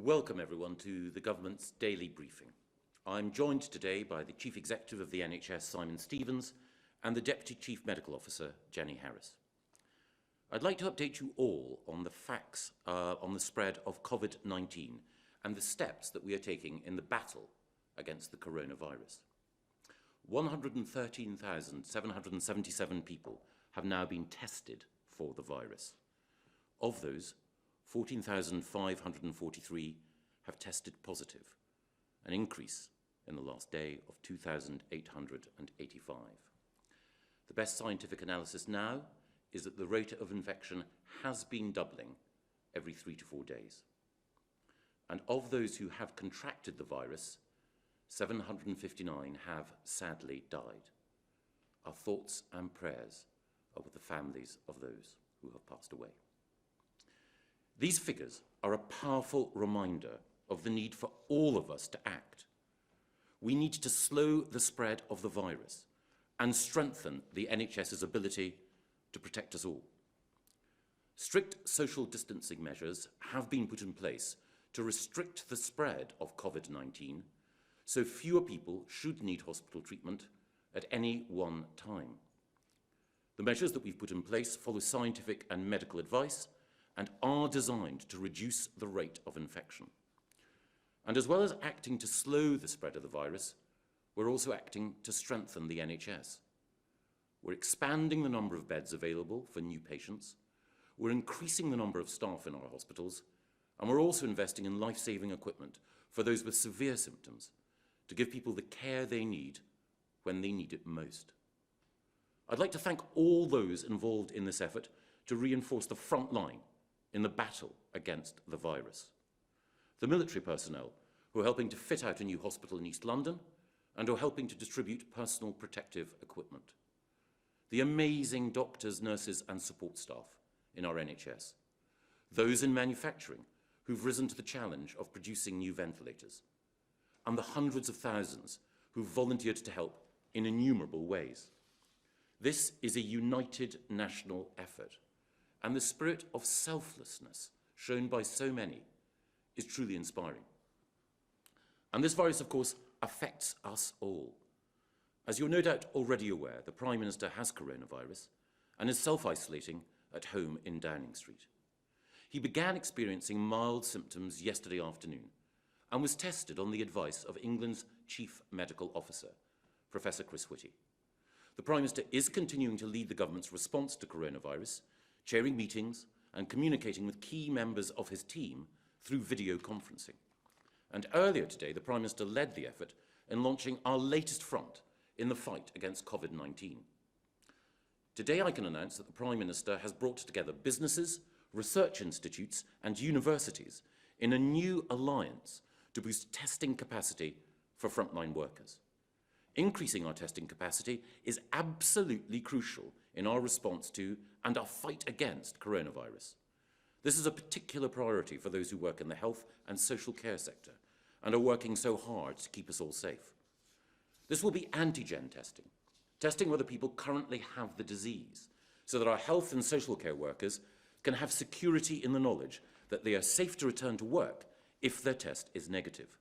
Welcome everyone to the Government's daily briefing. I'm joined today by the Chief Executive of the NHS, Simon Stevens, and the Deputy Chief Medical Officer, Jenny Harris. I'd like to update you all on the facts on the spread of COVID-19 and the steps that we are taking in the battle against the coronavirus. 113,777 people have now been tested for the virus. Of those, 14,543 have tested positive, an increase in the last day of 2,885. The best scientific analysis now is that the rate of infection has been doubling every 3 to 4 days. And of those who have contracted the virus, 759 have sadly died. Our thoughts and prayers are with the families of those who have passed away. These figures are a powerful reminder of the need for all of us to act. We need to slow the spread of the virus and strengthen the NHS's ability to protect us all. Strict social distancing measures have been put in place to restrict the spread of COVID-19, so fewer people should need hospital treatment at any one time. The measures that we've put in place follow scientific and medical advice and are designed to reduce the rate of infection. And as well as acting to slow the spread of the virus, we're also acting to strengthen the NHS. We're expanding the number of beds available for new patients, we're increasing the number of staff in our hospitals, and we're also investing in life-saving equipment for those with severe symptoms to give people the care they need when they need it most. I'd like to thank all those involved in this effort to reinforce the front line in the battle against the virus. The military personnel who are helping to fit out a new hospital in East London and are helping to distribute personal protective equipment. The amazing doctors, nurses and support staff in our NHS. Those in manufacturing who've risen to the challenge of producing new ventilators. And the hundreds of thousands who've volunteered to help in innumerable ways. This is a united national effort. And the spirit of selflessness shown by so many is truly inspiring. And this virus, of course, affects us all. As you're no doubt already aware, the Prime Minister has coronavirus and is self-isolating at home in Downing Street. He began experiencing mild symptoms yesterday afternoon and was tested on the advice of England's Chief Medical Officer, Professor Chris Whitty. The Prime Minister is continuing to lead the government's response to coronavirus, chairing meetings and communicating with key members of his team through video conferencing. And earlier today, the Prime Minister led the effort in launching our latest front in the fight against COVID-19. Today, I can announce that the Prime Minister has brought together businesses, research institutes and universities in a new alliance to boost testing capacity for frontline workers. Increasing our testing capacity is absolutely crucial in our response to and our fight against coronavirus. This is a particular priority for those who work in the health and social care sector and are working so hard to keep us all safe. This will be antigen testing, testing whether people currently have the disease, so that our health and social care workers can have security in the knowledge that they are safe to return to work if their test is negative.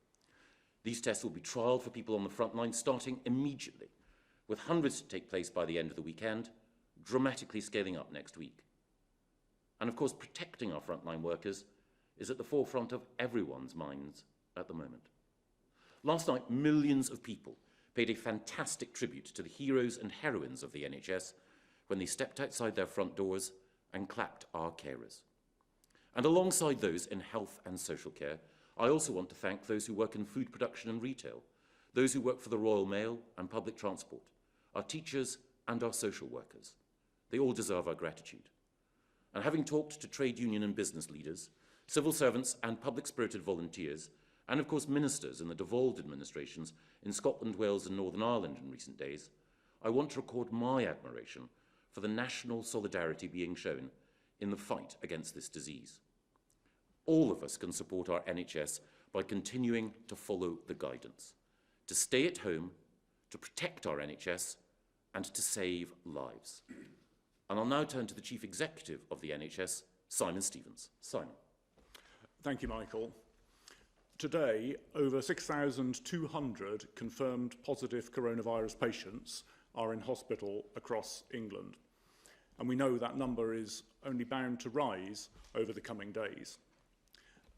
These tests will be trialled for people on the front line starting immediately, with hundreds to take place by the end of the weekend, dramatically scaling up next week. And of course, protecting our frontline workers is at the forefront of everyone's minds at the moment. Last night, millions of people paid a fantastic tribute to the heroes and heroines of the NHS when they stepped outside their front doors and clapped our carers. And alongside those in health and social care, I also want to thank those who work in food production and retail, those who work for the Royal Mail and public transport, our teachers and our social workers. They all deserve our gratitude. And having talked to trade union and business leaders, civil servants and public-spirited volunteers, and of course ministers in the devolved administrations in Scotland, Wales and Northern Ireland in recent days, I want to record my admiration for the national solidarity being shown in the fight against this disease. All of us can support our NHS by continuing to follow the guidance, to stay at home, to protect our NHS and to save lives. And I'll now turn to the Chief Executive of the NHS, Simon Stevens. Simon. Thank you, Michael. Today, over 6,200 confirmed positive coronavirus patients are in hospital across England. And we know that number is only bound to rise over the coming days.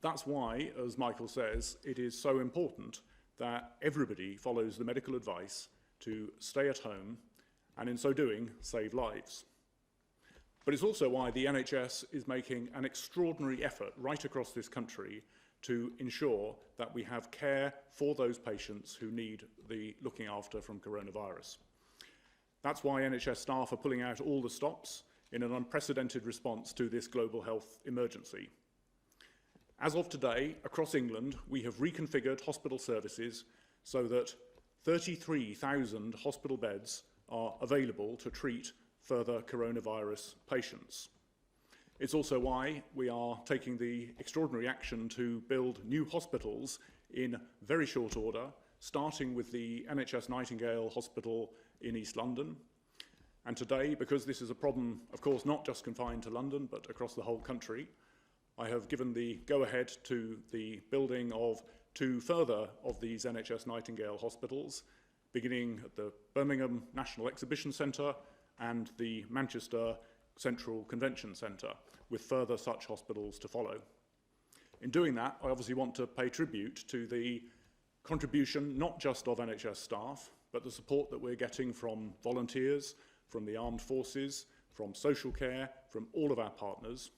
That's why, as Michael says, it is so important that everybody follows the medical advice to stay at home and in so doing save lives. But it's also why the NHS is making an extraordinary effort right across this country to ensure that we have care for those patients who need the looking after from coronavirus. That's why NHS staff are pulling out all the stops in an unprecedented response to this global health emergency. As of today, across England, we have reconfigured hospital services so that 33,000 hospital beds are available to treat further coronavirus patients. It's also why we are taking the extraordinary action to build new hospitals in very short order, starting with the NHS Nightingale Hospital in East London. And today, because this is a problem, of course, not just confined to London, but across the whole country, I have given the go-ahead to the building of 2 further of these NHS Nightingale hospitals, beginning at the Birmingham National Exhibition Centre and the Manchester Central Convention Centre, with further such hospitals to follow. In doing that, I obviously want to pay tribute to the contribution not just of NHS staff, but the support that we're getting from volunteers, from the armed forces, from social care, from all of our partners.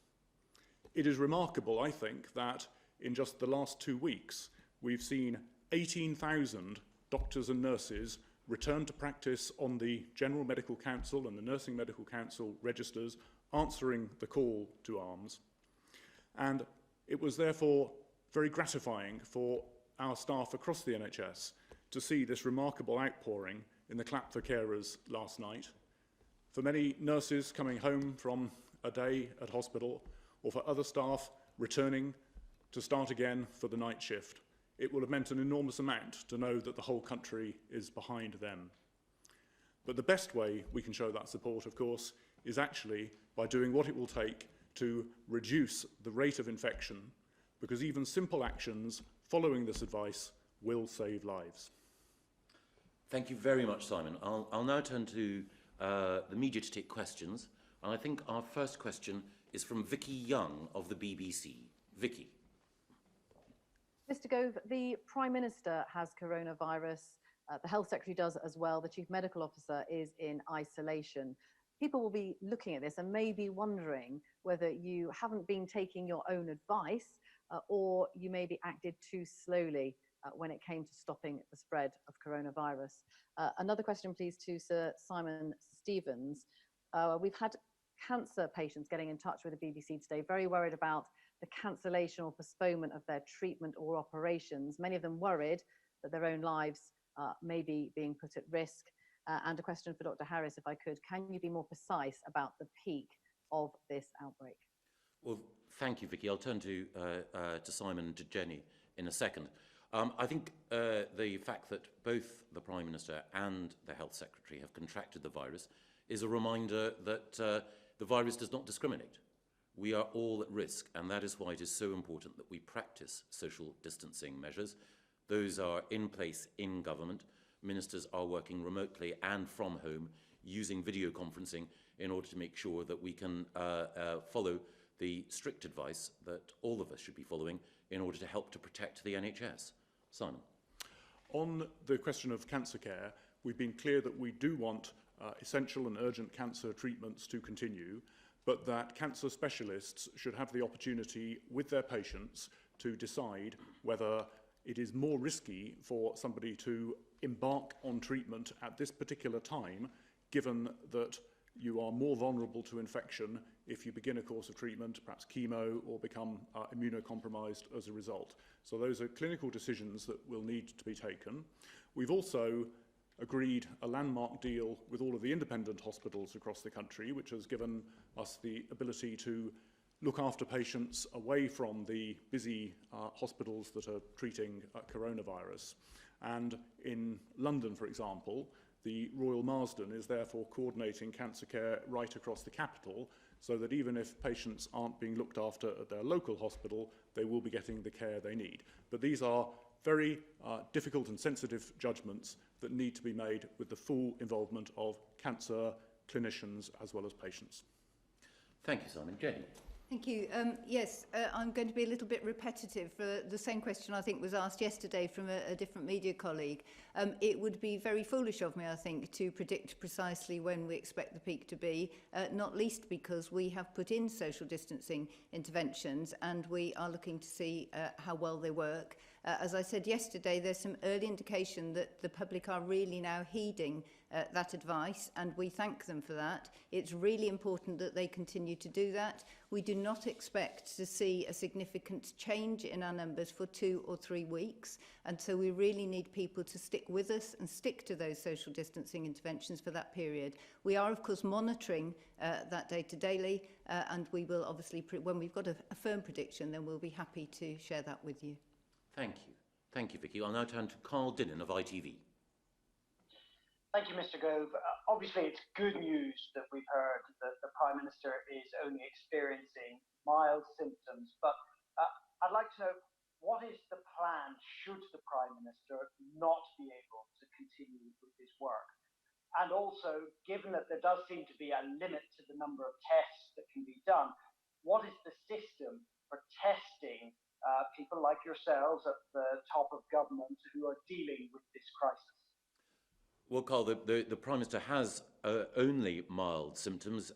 It is remarkable, I think, that in just the last 2 weeks, we've seen 18,000 doctors and nurses return to practice on the General Medical Council and the Nursing Medical Council registers, answering the call to arms. And it was therefore very gratifying for our staff across the NHS to see this remarkable outpouring in the clap for carers last night. For many nurses coming home from a day at hospital, or for other staff returning to start again for the night shift, it will have meant an enormous amount to know that the whole country is behind them. But the best way we can show that support, of course, is actually by doing what it will take to reduce the rate of infection, because even simple actions following this advice will save lives. Thank you very much, Simon. I'll now turn to the media to take questions. And I think our first question is from Vicky Young of the BBC. Vicky. Mr. Gove, the Prime Minister has coronavirus, the Health Secretary does as well, the Chief Medical Officer is in isolation. People will be looking at this and may be wondering whether you haven't been taking your own advice or you maybe acted too slowly when it came to stopping the spread of coronavirus. Another question, please, to Sir Simon Stevens. We've had cancer patients getting in touch with the BBC today, very worried about the cancellation or postponement of their treatment or operations, many of them worried that their own lives may be being put at risk. And a question for Dr. Harris, if I could, can you be more precise about the peak of this outbreak? Well, thank you, Vicky. I'll turn to Simon and to Jenny in a second. I think the fact that both the Prime Minister and the Health Secretary have contracted the virus is a reminder that the virus does not discriminate. We are all at risk, and that is why it is so important that we practice social distancing measures. Those are in place in government. Ministers are working remotely and from home using video conferencing in order to make sure that we can follow the strict advice that all of us should be following in order to help to protect the NHS. Simon. On the question of cancer care, we've been clear that we do want essential and urgent cancer treatments to continue, but that cancer specialists should have the opportunity with their patients to decide whether it is more risky for somebody to embark on treatment at this particular time, given that you are more vulnerable to infection if you begin a course of treatment, perhaps chemo, or become immunocompromised as a result. So those are clinical decisions that will need to be taken. We've also agreed a landmark deal with all of the independent hospitals across the country, which has given us the ability to look after patients away from the busy hospitals that are treating coronavirus. And in London, for example, The Royal Marsden is therefore coordinating cancer care right across the capital, so that even if patients aren't being looked after at their local hospital, they will be getting the care they need. But these are very difficult and sensitive judgments that need to be made with the full involvement of cancer clinicians as well as patients. Thank you, Simon. Jenny. Thank you. Yes, I'm going to be a little bit repetitive. The same question I think was asked yesterday from a different media colleague. It would be very foolish of me, I think, to predict precisely when we expect the peak to be, not least because we have put in social distancing interventions and we are looking to see how well they work. As I said yesterday, there's some early indication that the public are really now heeding that advice, and we thank them for that. It's really important that they continue to do that. We do not expect to see a significant change in our numbers for 2 or 3 weeks, and so we really need people to stick with us and stick to those social distancing interventions for that period. We are, of course, monitoring that data daily, and we will obviously, when we've got a firm prediction, then we'll be happy to share that with you. Thank you. Thank you, Vicky. I'll now turn to Carl Dinnan of ITV. Thank you, Mr. Gove. Obviously, it's good news that we've heard that the Prime Minister is only experiencing mild symptoms, but I'd like to know, what is the plan should the Prime Minister not be able to continue with his work? And also, given that there does seem to be a limit to the number of tests that can be done, what is the system for testing people like yourselves at the top of government who are dealing with this crisis? Well, Carl, the Prime Minister has only mild symptoms.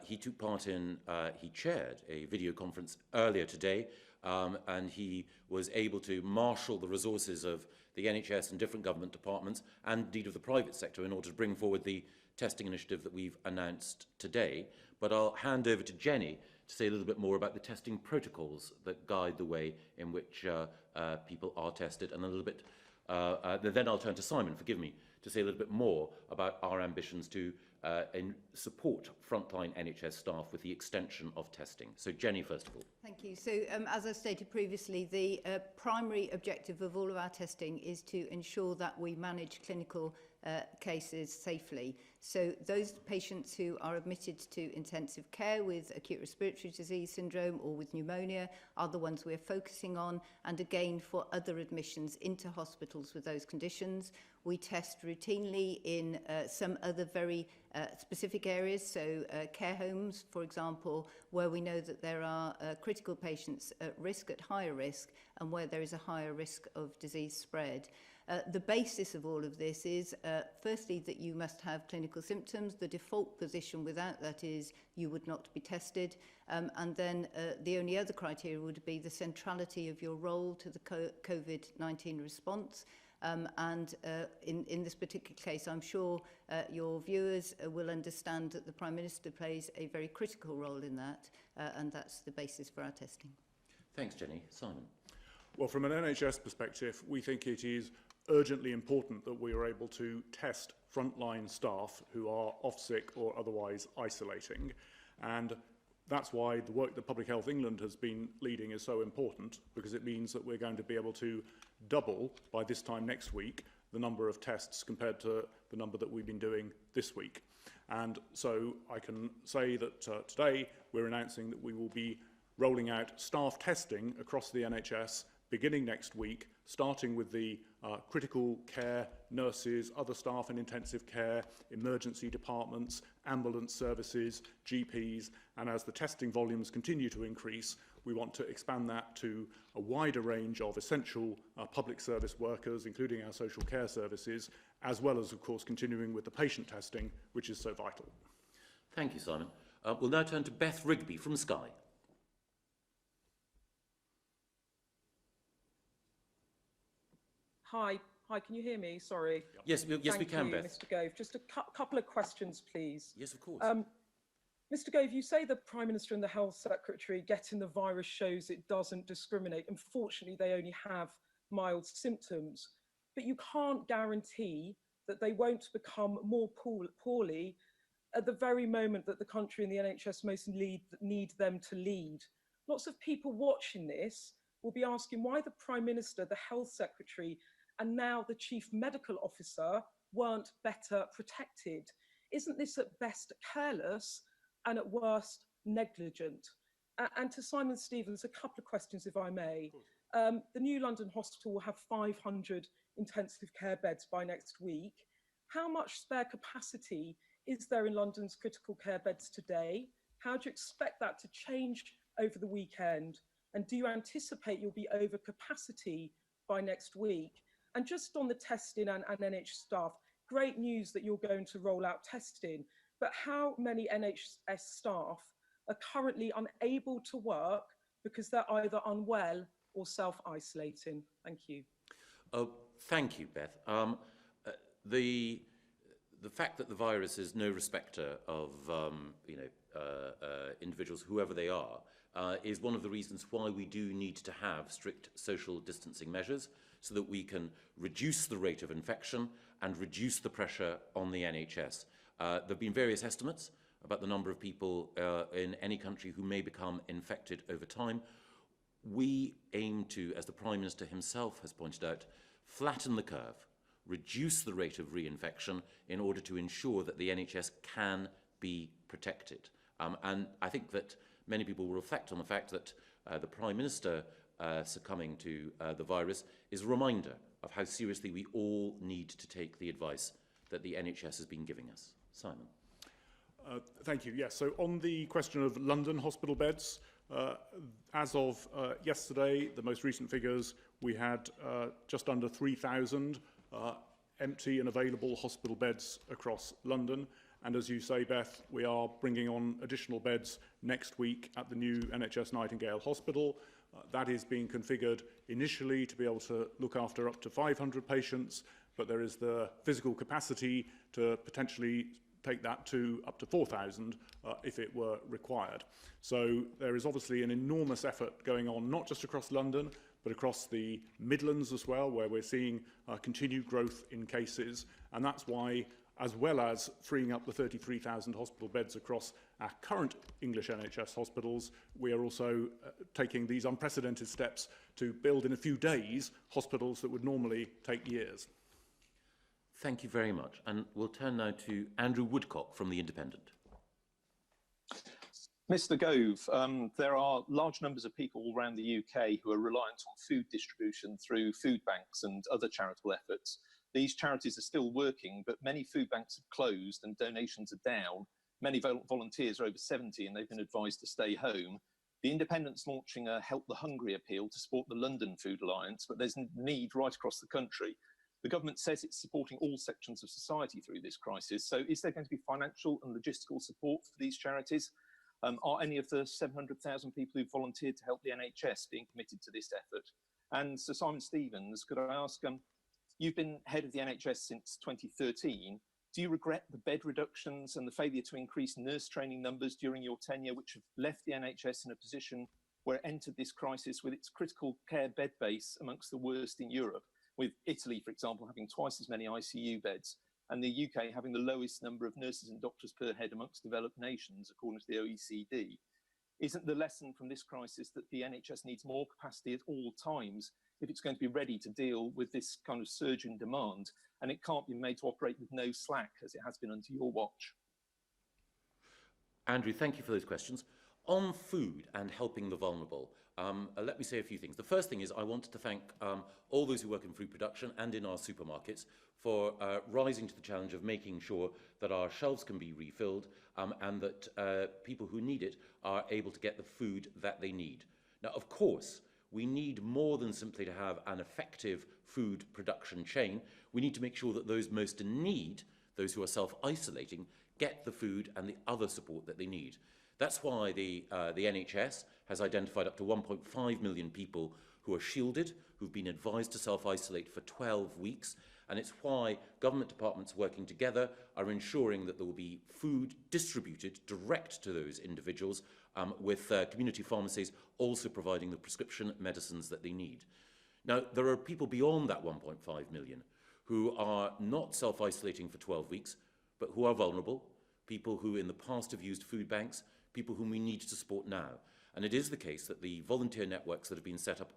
He took part in, he chaired a video conference earlier today, and he was able to marshal the resources of the NHS and different government departments, and indeed of the private sector, in order to bring forward the testing initiative that we've announced today. But I'll hand over to Jenny to say a little bit more about the testing protocols that guide the way in which people are tested, and a little bit then I'll turn to Simon, forgive me, to say a little bit more about our ambitions to support frontline NHS staff with the extension of testing. So Jenny, first of all. Thank you. So as I stated previously, the primary objective of all of our testing is to ensure that we manage clinical cases safely. So those patients who are admitted to intensive care with acute respiratory disease syndrome or with pneumonia are the ones we're focusing on, and again for other admissions into hospitals with those conditions. We test routinely in some other very specific areas, so care homes, for example, where we know that there are critical patients at risk, at higher risk, and where there is a higher risk of disease spread. The basis of all of this is, firstly, that you must have clinical symptoms. The default position without that is you would not be tested. And then the only other criteria would be the centrality of your role to the COVID-19 response. In this particular case, I'm sure your viewers will understand that the Prime Minister plays a very critical role in that, and that's the basis for our testing. Thanks, Jenny. Simon. Well, from an NHS perspective, we think it is urgently important that we are able to test frontline staff who are off sick or otherwise isolating. And that's why the work that Public Health England has been leading is so important, because it means that we're going to be able to double by this time next week the number of tests compared to the number that we've been doing this week. And so I can say that today we're announcing that we will be rolling out staff testing across the NHS beginning next week, starting with the critical care nurses, other staff in intensive care, emergency departments, ambulance services, GPs, and as the testing volumes continue to increase, we want to expand that to a wider range of essential public service workers, including our social care services, as well as, of course, continuing with the patient testing, which is so vital. Thank you, Simon. We'll now turn to Beth Rigby from Sky. Hi, can you hear me? Sorry. Yes, we can, Beth. Mr. Gove. Just a couple of questions, please. Yes, of course. Mr. Gove, you say the Prime Minister and the Health Secretary getting the virus shows it doesn't discriminate. Unfortunately, they only have mild symptoms. But you can't guarantee that they won't become more poorly at the very moment that the country and the NHS most need them to lead. Lots of people watching this will be asking why the Prime Minister, the Health Secretary, and now the Chief Medical Officer weren't better protected. Isn't this at best careless and at worst negligent? And to Simon Stevens, a couple of questions, if I may. The new London hospital will have 500 intensive care beds by next week. How much spare capacity is there in London's critical care beds today? How do you expect that to change over the weekend? And do you anticipate you'll be over capacity by next week? And just on the testing and NHS staff, great news that you're going to roll out testing, but how many NHS staff are currently unable to work because they're either unwell or self-isolating? Thank you. Thank you, Beth. The fact that the virus is no respecter of individuals, whoever they are, is one of the reasons why we do need to have strict social distancing measures so that we can reduce the rate of infection and reduce the pressure on the NHS. There have been various estimates about the number of people in any country who may become infected over time. We aim to, as the Prime Minister himself has pointed out, flatten the curve, reduce the rate of reinfection in order to ensure that the NHS can be protected. And I think that many people will reflect on the fact that the Prime Minister succumbing to the virus is a reminder of how seriously we all need to take the advice that the NHS has been giving us. Simon. Thank you. Yes, so on the question of London hospital beds, as of yesterday, the most recent figures, we had just under 3,000 empty and available hospital beds across London. And as you say, Beth, we are bringing on additional beds next week at the new NHS Nightingale Hospital. That is being configured initially to be able to look after up to 500 patients, but there is the physical capacity to potentially take that to up to 4,000 if it were required. So there is obviously an enormous effort going on, not just across London, but across the Midlands as well, where we're seeing continued growth in cases. And that's why, as well as freeing up the 33,000 hospital beds across our current English NHS hospitals, we are also taking these unprecedented steps to build in a few days hospitals that would normally take years. Thank you very much. And we'll turn now to Andrew Woodcock from The Independent. Mr. Gove, there are large numbers of people around the UK who are reliant on food distribution through food banks and other charitable efforts. These charities are still working, but many food banks have closed and donations are down. Many volunteers are over 70 and they've been advised to stay home. The Independent's launching a Help the Hungry appeal to support the London Food Alliance, but there's a need right across the country. The government says it's supporting all sections of society through this crisis. So is there going to be financial and logistical support for these charities? Are any of the 700,000 people who volunteered to help the NHS being committed to this effort? And Sir Simon Stevens, could I ask, you've been head of the NHS since 2013. Do you regret the bed reductions and the failure to increase nurse training numbers during your tenure, which have left the NHS in a position where it entered this crisis with its critical care bed base amongst the worst in Europe, with Italy, for example, having twice as many ICU beds, and the UK having the lowest number of nurses and doctors per head amongst developed nations, according to the OECD? Isn't the lesson from this crisis that the NHS needs more capacity at all times if it's going to be ready to deal with this kind of surge in demand, and it can't be made to operate with no slack as it has been under your watch? Andrew, thank you for those questions. On food and helping the vulnerable, let me say a few things. The first thing is I want to thank all those who work in food production and in our supermarkets for rising to the challenge of making sure that our shelves can be refilled and that people who need it are able to get the food that they need. Now, of course, we need more than simply to have an effective food production chain. We need to make sure that those most in need, those who are self-isolating, get the food and the other support that they need. That's why the NHS has identified up to 1.5 million people who are shielded, who've been advised to self-isolate for 12 weeks, and it's why government departments working together are ensuring that there will be food distributed direct to those individuals, with community pharmacies also providing the prescription medicines that they need. Now, there are people beyond that 1.5 million who are not self-isolating for 12 weeks, but who are vulnerable, people who in the past have used food banks, people whom we need to support now. And it is the case that the volunteer networks that have been set up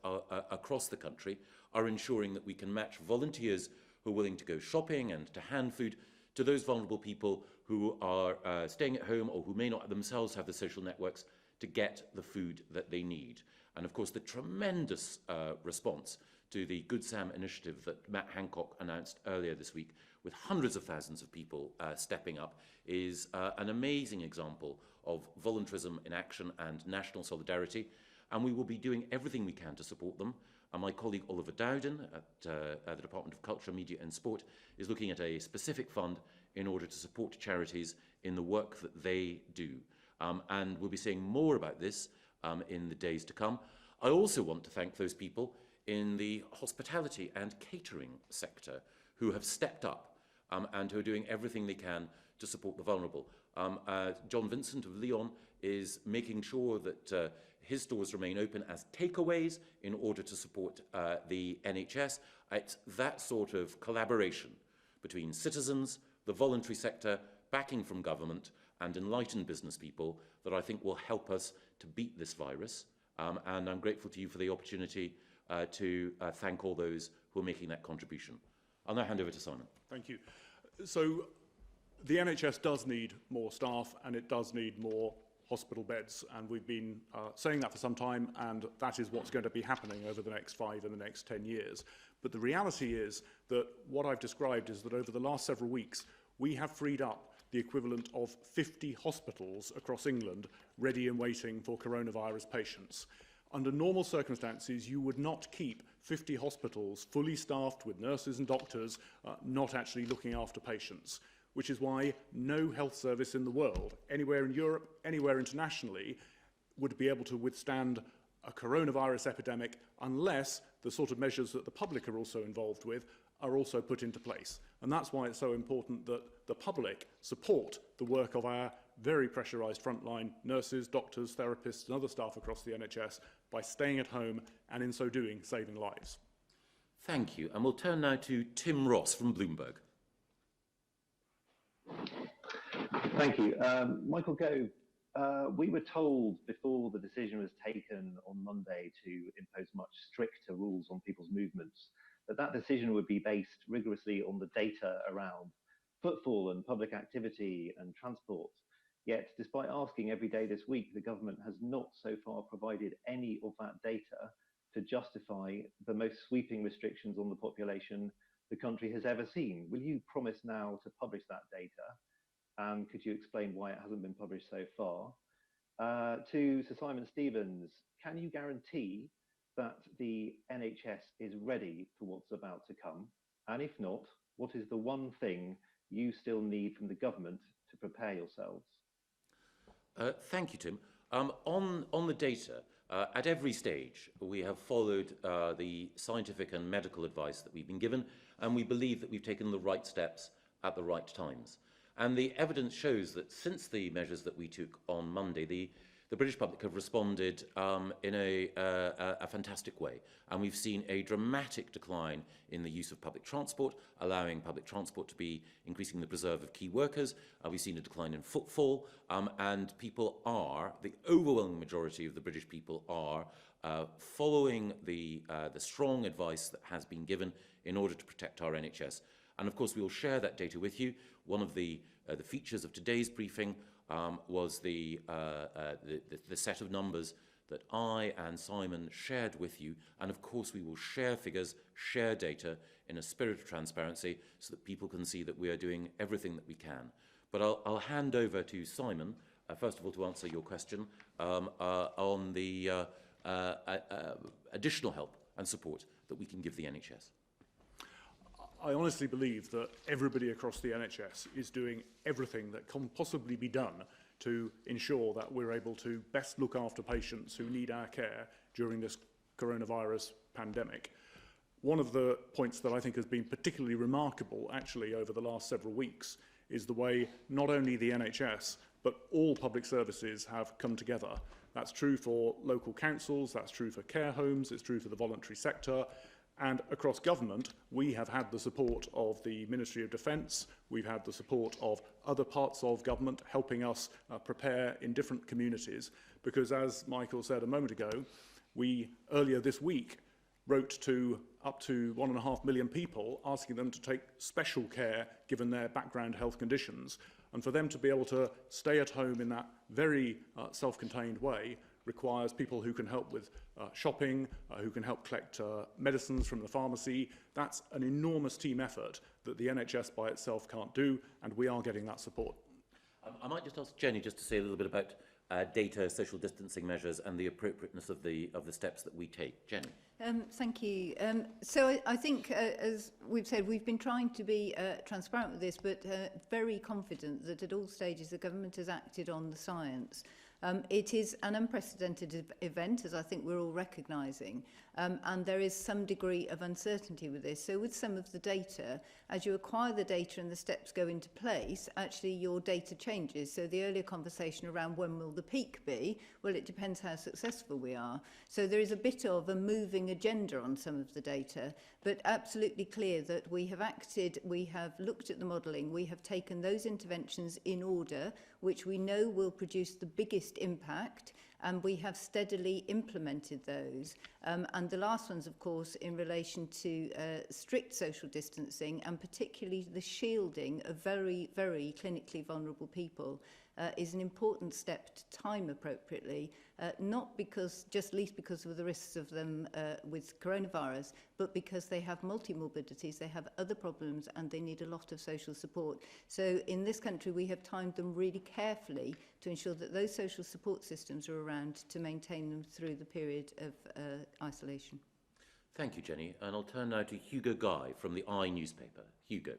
across the country are ensuring that we can match volunteers who are willing to go shopping and to hand food to those vulnerable people who are staying at home or who may not themselves have the social networks to get the food that they need. And of course, the tremendous response to the Good Sam initiative that Matt Hancock announced earlier this week, with hundreds of thousands of people stepping up, is an amazing example of voluntarism in action and national solidarity. And we will be doing everything we can to support them. And my colleague Oliver Dowden at the Department of Culture, Media and Sport is looking at a specific fund in order to support charities in the work that they do. And we'll be saying more about this in the days to come. I also want to thank those people in the hospitality and catering sector who have stepped up and who are doing everything they can to support the vulnerable. John Vincent of Lyon is making sure that his stores remain open as takeaways in order to support the NHS. It's that sort of collaboration between citizens, the voluntary sector, backing from government, and enlightened business people that I think will help us to beat this virus. And I'm grateful to you for the opportunity to thank all those who are making that contribution. I'll now hand over to Simon. Thank you. So the NHS does need more staff and it does need more hospital beds, and we've been saying that for some time, and that is what's going to be happening over the next 5 and the next 10 years. But the reality is that what I've described is that over the last several weeks, we have freed up the equivalent of 50 hospitals across England ready and waiting for coronavirus patients. Under normal circumstances, you would not keep 50 hospitals fully staffed with nurses and doctors not actually looking after patients, which is why no health service in the world, anywhere in Europe, anywhere internationally, would be able to withstand a coronavirus epidemic unless the sort of measures that the public are also involved with are also put into place. And that's why it's so important that the public support the work of our very pressurised frontline nurses, doctors, therapists and other staff across the NHS by staying at home and in so doing saving lives. Thank you. And we'll turn now to Tim Ross from Bloomberg. Thank you. Michael Gove, we were told before the decision was taken on Monday to impose much stricter rules on people's movements that decision would be based rigorously on the data around footfall and public activity and transport. Yet, despite asking every day this week, the government has not so far provided any of that data to justify the most sweeping restrictions on the population the country has ever seen. Will you promise now to publish that data? And could you explain why it hasn't been published so far? To Sir Simon Stevens, can you guarantee that the NHS is ready for what's about to come? And if not, what is the one thing you still need from the government to prepare yourselves? Thank you, Tim. On the data, at every stage, we have followed the scientific and medical advice that we've been given, and we believe that we've taken the right steps at the right times. And the evidence shows that since the measures that we took on Monday, the British public have responded in a fantastic way. And we've seen a dramatic decline in the use of public transport, allowing public transport to be increasing the reserve of key workers. We've seen a decline in footfall, and people are, the overwhelming majority of the British people are following the strong advice that has been given in order to protect our NHS. And of course, we will share that data with you. One of the features of today's briefing was the set of numbers that I and Simon shared with you. And of course, we will share figures, share data in a spirit of transparency so that people can see that we are doing everything that we can. But I'll hand over to Simon, first of all, to answer your question on the additional help and support that we can give the NHS. I honestly believe that everybody across the NHS is doing everything that can possibly be done to ensure that we're able to best look after patients who need our care during this coronavirus pandemic. One of the points that I think has been particularly remarkable actually over the last several weeks is the way not only the NHS but all public services have come together. That's true for local councils, that's true for care homes, it's true for the voluntary sector. And across government, we have had the support of the Ministry of Defence, we've had the support of other parts of government helping us prepare in different communities, because as Michael said a moment ago, we earlier this week wrote to up to 1.5 million people asking them to take special care given their background health conditions. And for them to be able to stay at home in that very self-contained way requires people who can help with shopping, who can help collect medicines from the pharmacy. That's an enormous team effort that the NHS by itself can't do, and we are getting that support. I might just ask Jenny just to say a little bit about data, social distancing measures and the appropriateness of the steps that we take. Jenny. Thank you. So I think, as we've said, we've been trying to be transparent with this, but very confident that at all stages the government has acted on the science. It is an unprecedented event, as I think we're all recognising, and there is some degree of uncertainty with this. So with some of the data, as you acquire the data and the steps go into place, actually your data changes. So the earlier conversation around when will the peak be, well, it depends how successful we are. So there is a bit of a moving agenda on some of the data, but absolutely clear that we have acted, we have looked at the modelling, we have taken those interventions in order, which we know will produce the biggest impact, and we have steadily implemented those. And the last ones, of course, in relation to strict social distancing, and particularly the shielding of very, very clinically vulnerable people, is an important step to time appropriately, not because, just least because of the risks of them with coronavirus, but because they have multi-morbidities, they have other problems, and they need a lot of social support. So in this country, we have timed them really carefully to ensure that those social support systems are around to maintain them through the period of isolation. Thank you, Jenny. And I'll turn now to Hugo Guy from the I newspaper. Hugo.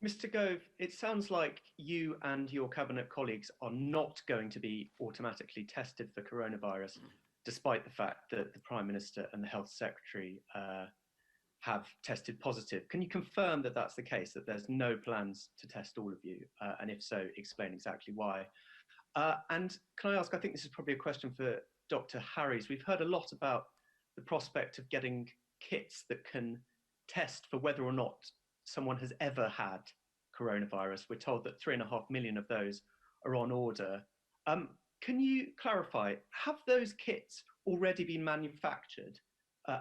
Mr. Gove, it sounds like you and your cabinet colleagues are not going to be automatically tested for coronavirus, despite the fact that the Prime Minister and the Health Secretary have tested positive. Can you confirm that that's the case, that there's no plans to test all of you? And if so, explain exactly why. And can I ask, I think this is probably a question for Dr. Harries. We've heard a lot about the prospect of getting kits that can test for whether or not someone has ever had coronavirus. We're told that 3.5 million of those are on order. Can you clarify, have those kits already been manufactured?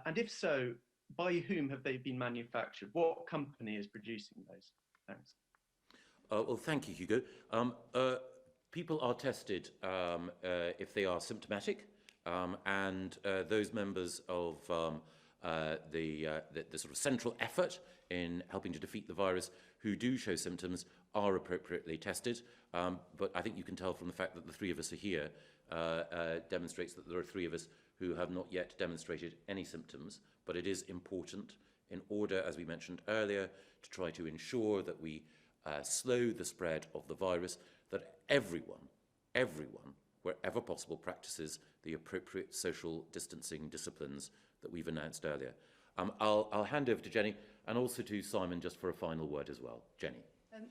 And if so, by whom have they been manufactured? What company is producing those? Thanks. Well, thank you, Hugo. People are tested if they are symptomatic, and those members of the sort of central effort in helping to defeat the virus who do show symptoms are appropriately tested. But I think you can tell from the fact that the three of us are here demonstrates that there are three of us who have not yet demonstrated any symptoms. But it is important, in order, as we mentioned earlier, to try to ensure that we slow the spread of the virus, that everyone, wherever possible, practices the appropriate social distancing disciplines that we've announced earlier. I'll hand over to Jenny and also to Simon just for a final word as well. Jenny.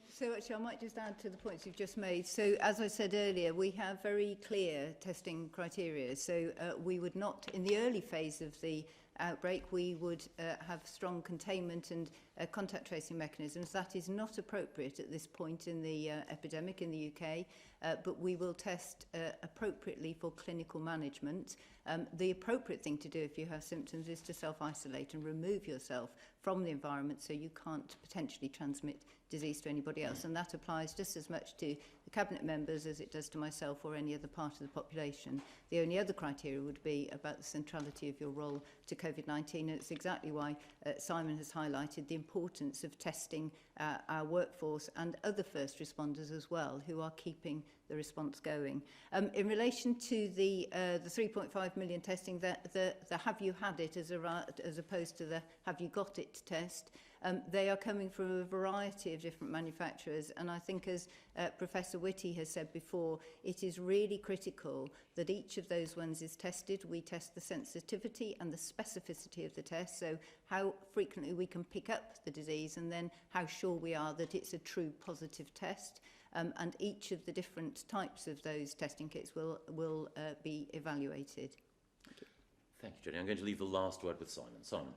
So actually I might just add to the points you've just made. So as I said earlier, we have very clear testing criteria. So we would not, in the early phase of the outbreak, we would have strong containment and contact tracing mechanisms. That is not appropriate at this point in the epidemic in the UK, but we will test appropriately for clinical management. The appropriate thing to do if you have symptoms is to self-isolate and remove yourself from the environment so you can't potentially transmit disease to anybody else. And that applies just as much to the cabinet members as it does to myself or any other part of the population. The only other criteria would be about the centrality of your role to COVID-19, and it's exactly why Simon has highlighted the importance of testing our workforce and other first responders as well, who are keeping the response going. In relation to the 3.5 million testing, the have you had it as opposed to the have you got it test, they are coming from a variety of different manufacturers, and I think, as Professor Whitty has said before, it is really critical that each of those ones is tested. We test the sensitivity and the specificity of the test, so how frequently we can pick up the disease, and then how sure we are that it's a true positive test. And each of the different types of those testing kits will be evaluated. Thank you, Jenny. I'm going to leave the last word with Simon. Simon.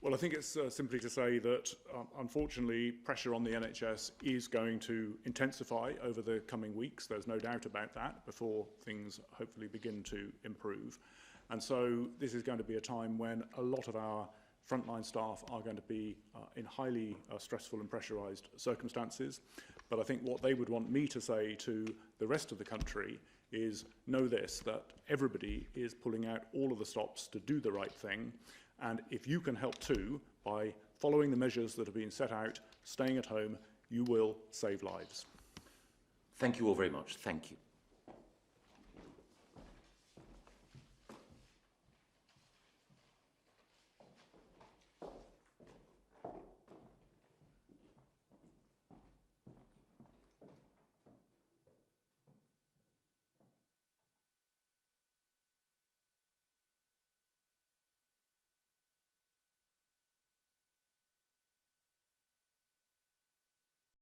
Well, I think it's simply to say that, unfortunately, pressure on the NHS is going to intensify over the coming weeks. There's no doubt about that, before things hopefully begin to improve. And so this is going to be a time when a lot of our frontline staff are going to be in highly stressful and pressurised circumstances. But I think what they would want me to say to the rest of the country is know this, that everybody is pulling out all of the stops to do the right thing. And if you can help too, by following the measures that have been set out, staying at home, you will save lives. Thank you all very much. Thank you.